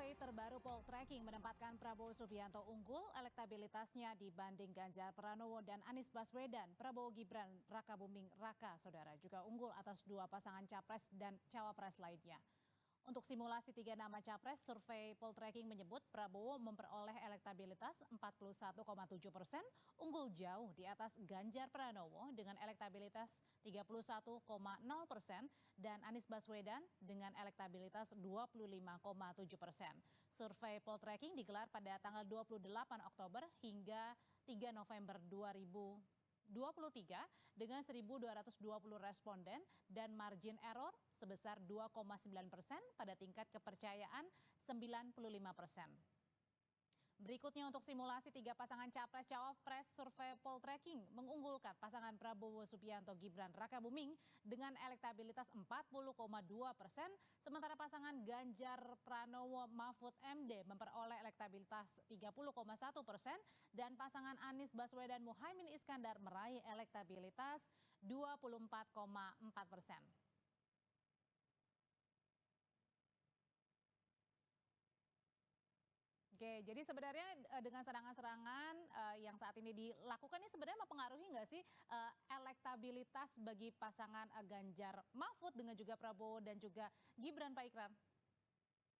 Survei terbaru Poltreking menempatkan Prabowo Subianto unggul elektabilitasnya dibanding Ganjar Pranowo dan Anies Baswedan. Prabowo Gibran Rakabuming Raka saudara juga unggul atas dua pasangan capres dan cawapres lainnya. Untuk simulasi tiga nama capres, survei Poltreking menyebut Prabowo memperoleh elektabilitas 41,7%, unggul jauh di atas Ganjar Pranowo dengan elektabilitas 31,0% dan Anies Baswedan dengan elektabilitas 25,7%. Survei Poltreking digelar pada tanggal 28 Oktober hingga 3 November 2023 dengan 1.220 responden dan margin error sebesar 2,9% pada tingkat kepercayaan 95%. Berikutnya untuk simulasi tiga pasangan capres-cawapres, survei Poltreking mengunggulkan pasangan Prabowo Subianto Gibran Rakabuming dengan elektabilitas 40,2%, sementara pasangan Ganjar Pranowo Mahfud MD memperoleh elektabilitas 30,1% dan pasangan Anies Baswedan Muhaimin Iskandar meraih elektabilitas 24,4%. Oke, jadi sebenarnya dengan serangan-serangan yang saat ini dilakukan ini sebenarnya mempengaruhi nggak sih elektabilitas bagi pasangan Ganjar Mahfud dengan juga Prabowo dan juga Gibran, Pak Ikrar?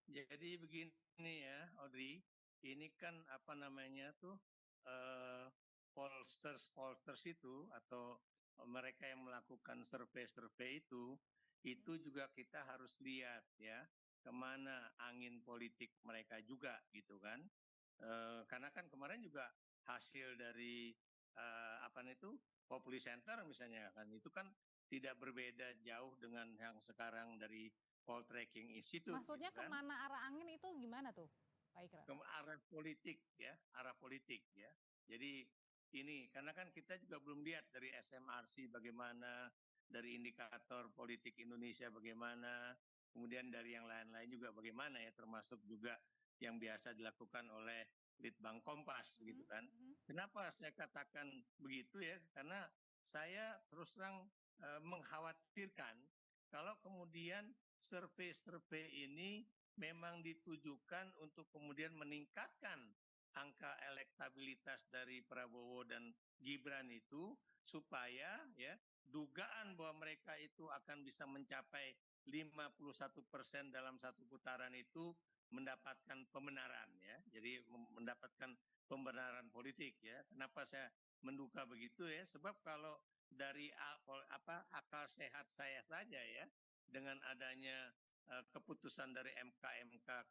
Jadi begini ya, Audrey, ini kan apa namanya tuh eh, pollsters itu atau mereka yang melakukan survei-survei itu juga kita harus lihat ya kemana angin politik mereka juga gitu kan. Karena kan kemarin juga hasil dari apa itu Populi Center misalnya kan itu kan tidak berbeda jauh dengan yang sekarang dari Poltreking Institute Maksudnya gitu kan. kemana arah angin itu gimana tuh, Pak Ikrar? Ke arah politik ya, arah politik ya. Jadi ini karena kan kita juga belum lihat dari SMRC bagaimana, dari indikator politik Indonesia bagaimana, kemudian dari yang lain-lain juga bagaimana ya, termasuk juga yang biasa dilakukan oleh Litbang Kompas gitu kan. Kenapa saya katakan begitu ya? Karena saya terus terang mengkhawatirkan kalau kemudian survei-survei ini memang ditujukan untuk kemudian meningkatkan angka elektabilitas dari Prabowo dan Gibran itu supaya ya dugaan bahwa mereka itu akan bisa mencapai 51% dalam satu putaran itu mendapatkan pembenaran ya. Jadi mendapatkan pembenaran politik ya. Kenapa saya menduga begitu ya? Sebab kalau dari akal sehat saya saja ya dengan adanya keputusan dari MK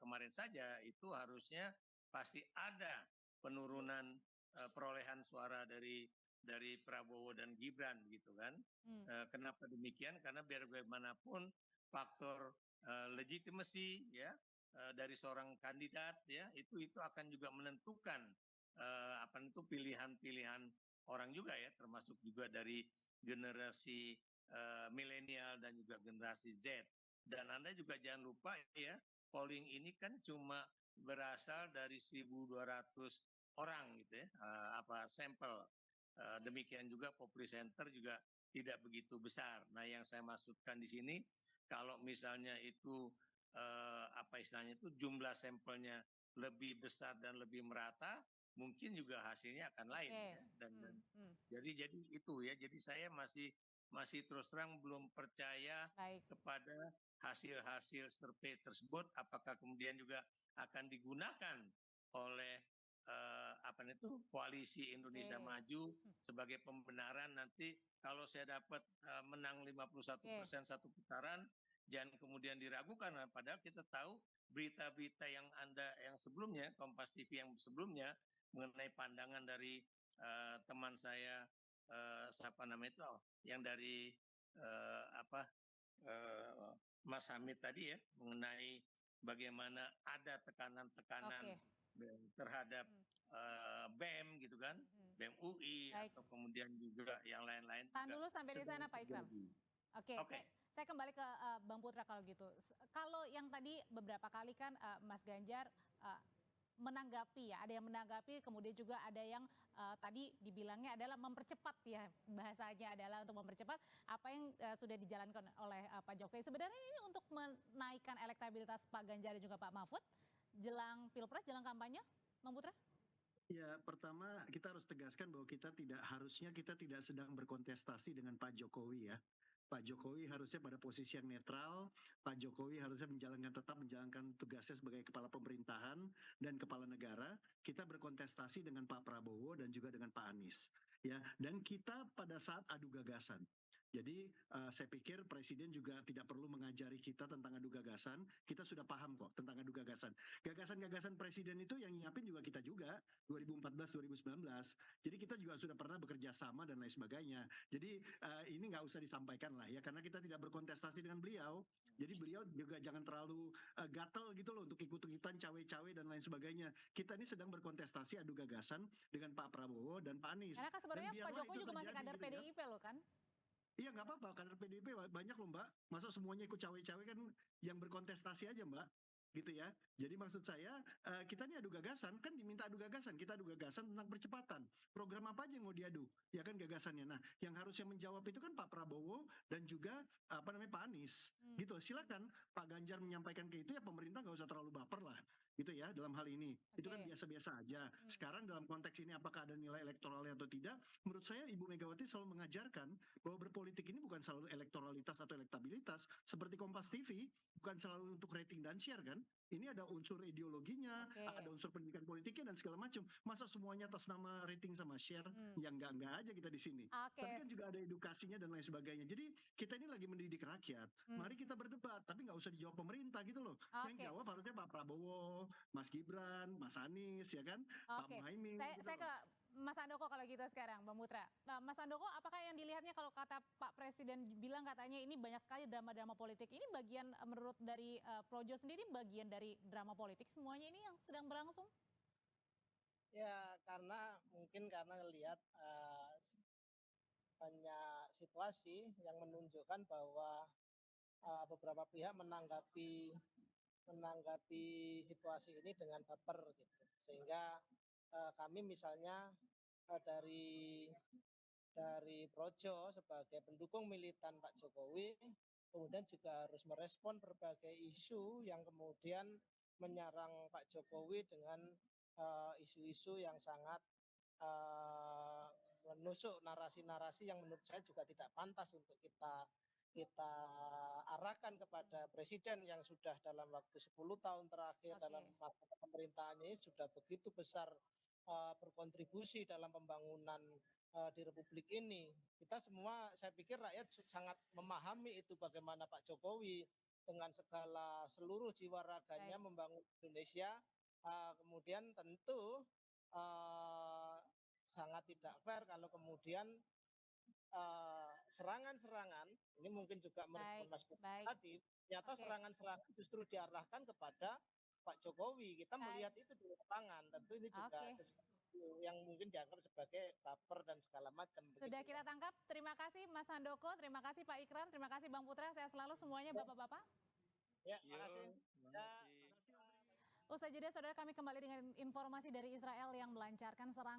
kemarin saja itu harusnya pasti ada penurunan perolehan suara dari Prabowo dan Gibran gitu kan. Kenapa demikian? Karena biar bagaimanapun faktor legitimasi ya dari seorang kandidat ya itu akan juga menentukan apa itu pilihan-pilihan orang juga ya, termasuk juga dari generasi milenial dan juga generasi Z. Dan Anda juga jangan lupa ya, polling ini kan cuma berasal dari 1.200 orang gitu ya, sampel. Demikian juga Populi Center juga tidak begitu besar. Nah, yang saya maksudkan di sini, kalau misalnya itu apa istilahnya itu jumlah sampelnya lebih besar dan lebih merata, mungkin juga hasilnya akan lain Oke. ya. Dan jadi itu ya. Jadi saya masih terus terang belum percaya Baik. kepada hasil-hasil survei tersebut, apakah kemudian juga akan digunakan oleh apa itu koalisi Indonesia Oke. Maju sebagai pembenaran nanti kalau saya dapat menang 51% Oke. satu putaran, jangan kemudian diragukan. Padahal kita tahu berita-berita yang sebelumnya, Kompas TV yang sebelumnya mengenai pandangan dari teman saya siapa namanya itu yang dari apa Mas Hamid tadi ya mengenai bagaimana ada tekanan-tekanan Oke. terhadap BEM gitu kan, BEM UI Baik. atau kemudian juga yang lain-lain Tahan juga dulu sampai di sedang sana, Pak Ikrar. terjadi. Oke, Oke. saya kembali ke Bang Putra kalau gitu. Kalau yang tadi beberapa kali kan Mas Ganjar menanggapi ya, ada yang menanggapi, kemudian juga ada yang tadi dibilangnya adalah mempercepat ya, bahasanya adalah untuk mempercepat apa yang sudah dijalankan oleh Pak Jokowi. Sebenarnya ini untuk menaikkan elektabilitas Pak Ganjar dan juga Pak Mahfud jelang Pilpres, jelang kampanye, Bang Putra? Ya, pertama kita harus tegaskan bahwa harusnya kita tidak sedang berkontestasi dengan Pak Jokowi ya. Pak Jokowi harusnya pada posisi yang netral, Pak Jokowi harusnya tetap menjalankan tugasnya sebagai kepala pemerintahan dan kepala negara. Kita berkontestasi dengan Pak Prabowo dan juga dengan Pak Anies. Ya, dan kita pada saat adu gagasan. Jadi saya pikir Presiden juga tidak perlu mengajari kita tentang adu gagasan. Kita sudah paham kok tentang adu gagasan. Gagasan-gagasan Presiden itu yang nyiapin juga kita juga 2014-2019. Jadi kita juga sudah pernah bekerja sama dan lain sebagainya. Jadi ini nggak usah disampaikan lah ya, karena kita tidak berkontestasi dengan beliau. Jadi beliau juga jangan terlalu gatel gitu loh untuk ikut-ikutan cawe-cawe dan lain sebagainya. Kita ini sedang berkontestasi adu gagasan dengan Pak Prabowo dan Pak Anies. Karena kan sebenarnya Pak Jokowi juga masih kader gitu ya. PDIP loh kan? Iya nggak apa-apa, kader PDIP banyak loh Mbak. Masa semuanya ikut cawe-cawe kan, yang berkontestasi aja Mbak. Gitu ya. Jadi maksud saya kita ini adu gagasan, kan diminta adu gagasan. Kita adu gagasan tentang percepatan. Program apa aja yang mau diadu? Ya kan gagasannya. Nah, yang harusnya menjawab itu kan Pak Prabowo dan juga Pak Anies. Gitu. Silakan Pak Ganjar menyampaikan ke itu, ya pemerintah nggak usah terlalu baper lah. Gitu ya, dalam hal ini. Itu kan biasa-biasa aja. Sekarang dalam konteks ini apakah ada nilai elektoralnya atau tidak? Menurut saya Ibu Megawati selalu mengajarkan bahwa berpolitik ini bukan selalu elektoralitas atau elektabilitas. Seperti Kompas TV, bukan selalu untuk rating dan share kan. Ini ada unsur ideologinya, ada unsur pendidikan politiknya dan segala macam. Masa semuanya atas nama rating sama share? Ya enggak aja kita di sini. Tapi kan juga ada edukasinya dan lain sebagainya. Jadi kita ini lagi mendidik rakyat. Mari kita berdebat, tapi nggak usah dijawab pemerintah gitu loh. Yang jawab harusnya Pak Prabowo, Mas Gibran, Mas Anies, ya kan? Pak Muhaimin. Saya ke Mas Andoko kalau gitu sekarang, Bang Putra. Nah, Mas Andoko, apakah yang dilihatnya kalau kata Pak Presiden bilang katanya ini banyak sekali drama-drama politik, ini bagian menurut dari Projo sendiri bagian dari drama politik semuanya ini yang sedang berlangsung? Ya, mungkin karena ngelihat banyak situasi yang menunjukkan bahwa beberapa pihak menanggapi situasi ini dengan baper gitu. Sehingga kami misalnya dari Projo sebagai pendukung militan Pak Jokowi kemudian juga harus merespon berbagai isu yang kemudian menyerang Pak Jokowi dengan isu-isu yang sangat menusuk narasi-narasi yang menurut saya juga tidak pantas untuk kita arahkan kepada Presiden yang sudah dalam waktu 10 tahun terakhir dalam masa pemerintahannya ini sudah begitu besar berkontribusi dalam pembangunan di Republik ini. Kita semua, saya pikir rakyat sangat memahami itu bagaimana Pak Jokowi dengan seluruh jiwa raganya membangun Indonesia. Kemudian tentu sangat tidak fair kalau kemudian serangan-serangan, ini mungkin juga merespon Mas Budi tadi, ternyata serangan-serangan justru diarahkan kepada Pak Jokowi. Kita melihat itu di lapangan, tentu ini juga sesuatu yang mungkin dianggap sebagai baper dan segala macam. Sudah kita tangkap, terima kasih Mas Handoko, terima kasih Pak Ikrar, terima kasih Bang Putra, saya selalu semuanya Bapak-Bapak. Ya, terima kasih. Usai jeda, saudara, kami kembali dengan informasi dari Israel yang melancarkan serangan